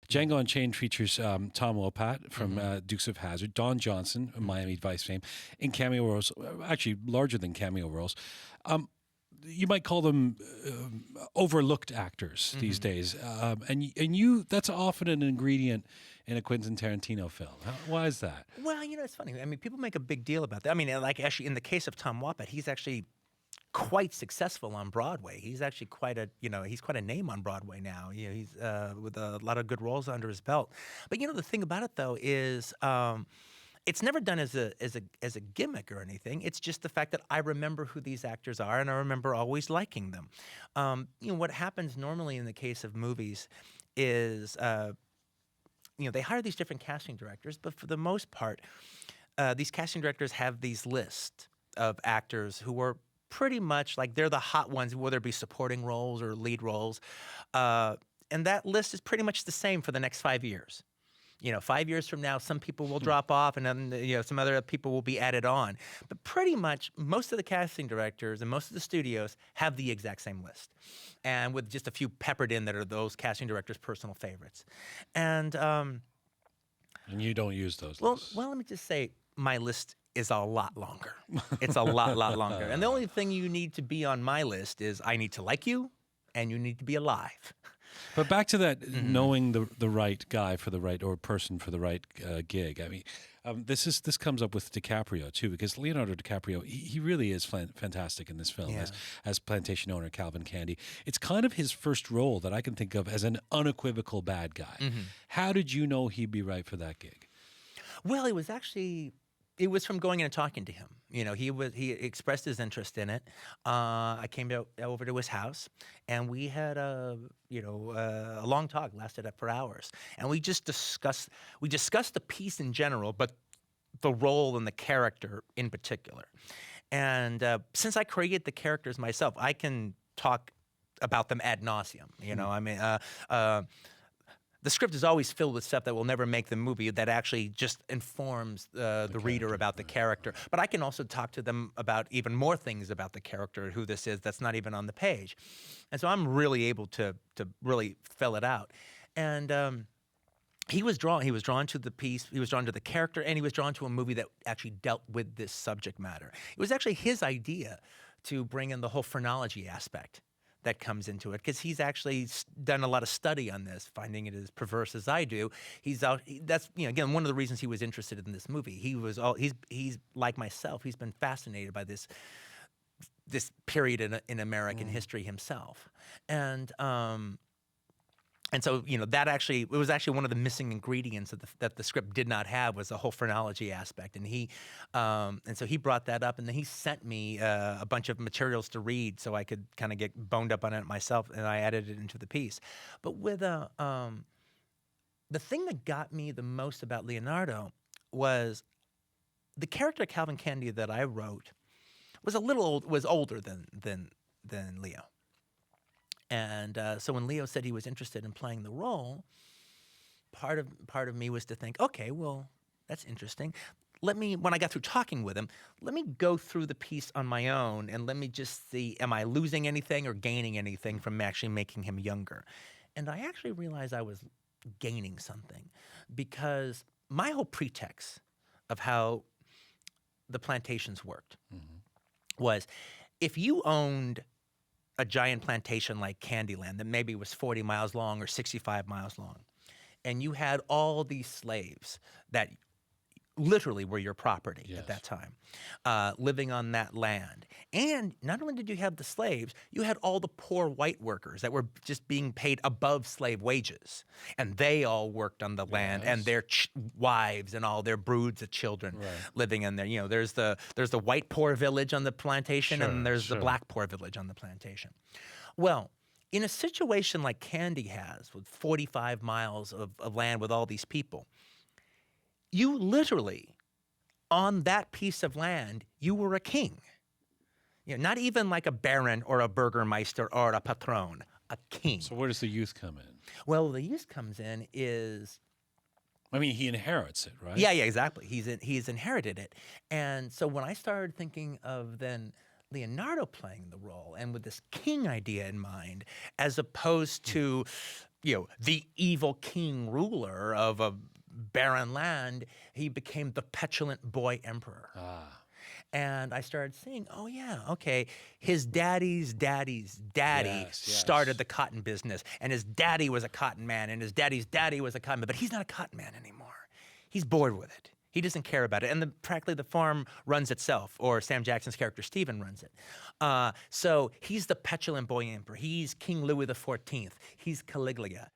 Django Unchained features Tom Wopat from Dukes of Hazzard, Don Johnson, Miami Vice fame, in cameo roles, actually larger than cameo roles. You might call them overlooked actors these days, and that's often an ingredient in a Quentin Tarantino film. Why is that? Well, it's funny. I mean, people make a big deal about that. I mean, like actually in the case of Tom Wopat, he's actually quite successful on Broadway. He's actually quite a name on Broadway now. He's with a lot of good roles under his belt. But the thing about it though is it's never done as a gimmick or anything. It's just the fact that I remember who these actors are, and I remember always liking them. What happens normally in the case of movies is they hire these different casting directors, but for the most part, these casting directors have these lists of actors who are pretty much like they're the hot ones, whether it be supporting roles or lead roles. And that list is pretty much the same for the next 5 years. 5 years from now, some people will drop off and then, some other people will be added on. But pretty much most of the casting directors and most of the studios have the exact same list. And with just a few peppered in that are those casting directors' personal favorites. And you don't use those lists. Well, let me just say my list is a lot longer. It's a lot longer. And the only thing you need to be on my list is I need to like you and you need to be alive. But back to that, knowing the right guy for the right or person for the right gig. I mean, this comes up with DiCaprio too, because Leonardo DiCaprio he really is fantastic in this film as plantation owner Calvin Candy. It's kind of his first role that I can think of as an unequivocal bad guy. How did you know he'd be right for that gig? Well, it was from going in and talking to him. He expressed his interest in it. I came over to his house, and we had a long talk, lasted for hours, and we just discussed the piece in general, but the role and the character in particular. And since I created the characters myself, I can talk about them ad nauseum. I mean. The script is always filled with stuff that will never make the movie that actually just informs the reader about the character. But I can also talk to them about even more things about the character, who this is, that's not even on the page. And so I'm really able to really fill it out. And he was drawn to the piece, he was drawn to the character, and he was drawn to a movie that actually dealt with this subject matter. It was actually his idea to bring in the whole phrenology aspect that comes into it, because he's actually done a lot of study on this, finding it as perverse as I do. That's again one of the reasons he was interested in this movie. He's like myself. He's been fascinated by this period in American history himself, and so it was actually one of the missing ingredients that the script did not have, was the whole phrenology aspect, and so he brought that up, and then he sent me a bunch of materials to read so I could kind of get boned up on it myself, and I added it into the piece. But with the thing that got me the most about Leonardo was the character Calvin Candy that I wrote was older than Leo. And so when Leo said he was interested in playing the role, part of me was to think, okay, well, that's interesting. When I got through talking with him, let me go through the piece on my own and let me just see, am I losing anything or gaining anything from actually making him younger? And I actually realized I was gaining something, because my whole pretext of how the plantations worked was, if you owned a giant plantation like Candyland that maybe was 40 miles long or 65 miles long, and you had all these slaves that literally were your property at that time, living on that land. And not only did you have the slaves, you had all the poor white workers that were just being paid above slave wages. And they all worked on the land, and their wives and all their broods of children living in there. There's the white poor village on the plantation, and there's the black poor village on the plantation. Well, in a situation like Candy has, with 45 miles of land with all these people, you literally, on that piece of land, you were a king. Not even like a baron or a burgermeister or a patron, a king. So where does the youth come in? Well, the youth comes in is, I mean, he inherits it, right? Yeah, exactly. He's inherited it. And so when I started thinking of then Leonardo playing the role, and with this king idea in mind, as opposed to the evil king ruler of a barren land, he became the petulant boy emperor. And I started seeing, oh yeah, okay, his daddy's daddy Yes, started yes. the cotton business, and his daddy was a cotton man, and his daddy's daddy was a cotton man, but he's not a cotton man anymore. He's bored with it. He doesn't care about it. And practically the farm runs itself, or Sam Jackson's character Stephen runs it. So he's the petulant boy emperor. He's King Louis XIV. He's Caligula.